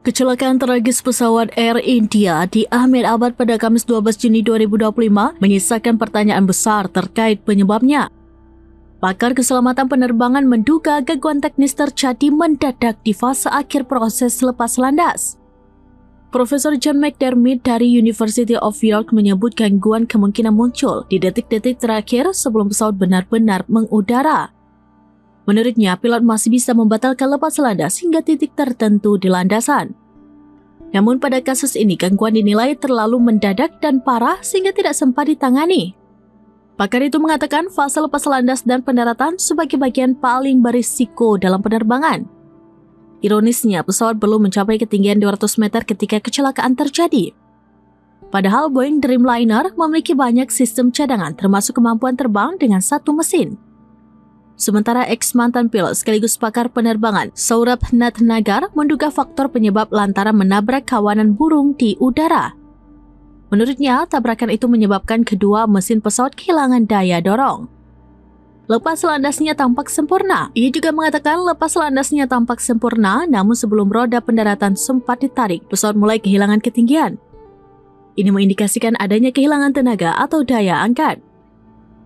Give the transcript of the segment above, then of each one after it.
Kecelakaan tragis pesawat Air India di Ahmedabad pada Kamis 12 Juni 2025 menyisakan pertanyaan besar terkait penyebabnya. Pakar keselamatan penerbangan menduga gangguan teknis terjadi mendadak di fase akhir proses lepas landas. Profesor John McDermott dari University of York menyebut gangguan kemungkinan muncul di detik-detik terakhir sebelum pesawat benar-benar mengudara. Menurutnya, pilot masih bisa membatalkan lepas landas hingga titik tertentu di landasan. Namun pada kasus ini, gangguan dinilai terlalu mendadak dan parah sehingga tidak sempat ditangani. Pakar itu mengatakan fase lepas landas dan pendaratan sebagai bagian paling berisiko dalam penerbangan. Ironisnya, pesawat belum mencapai ketinggian 200 meter ketika kecelakaan terjadi. Padahal Boeing Dreamliner memiliki banyak sistem cadangan termasuk kemampuan terbang dengan satu mesin. Sementara ex-mantan pilot sekaligus pakar penerbangan Saurabh Bhatnagar menduga faktor penyebab lantaran menabrak kawanan burung di udara. Menurutnya, tabrakan itu menyebabkan kedua mesin pesawat kehilangan daya dorong. Lepas landasnya tampak sempurna. Ia juga mengatakan lepas landasnya tampak sempurna, namun sebelum roda pendaratan sempat ditarik, pesawat mulai kehilangan ketinggian. Ini mengindikasikan adanya kehilangan tenaga atau daya angkat.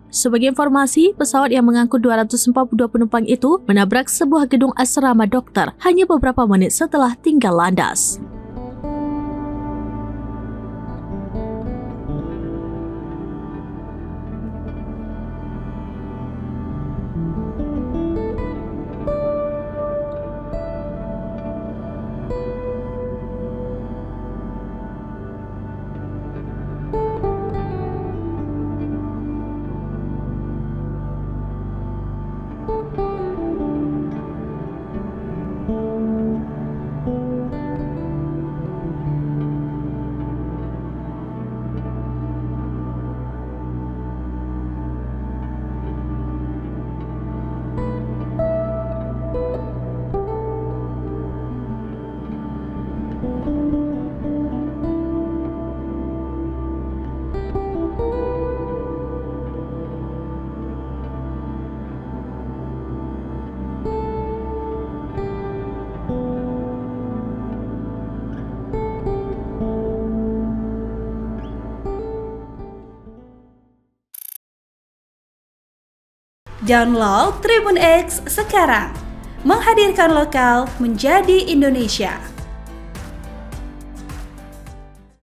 Sebagai informasi, pesawat yang mengangkut 242 penumpang itu menabrak sebuah gedung asrama dokter hanya beberapa menit setelah tinggal landas. Download Tribun X sekarang, menghadirkan lokal menjadi Indonesia.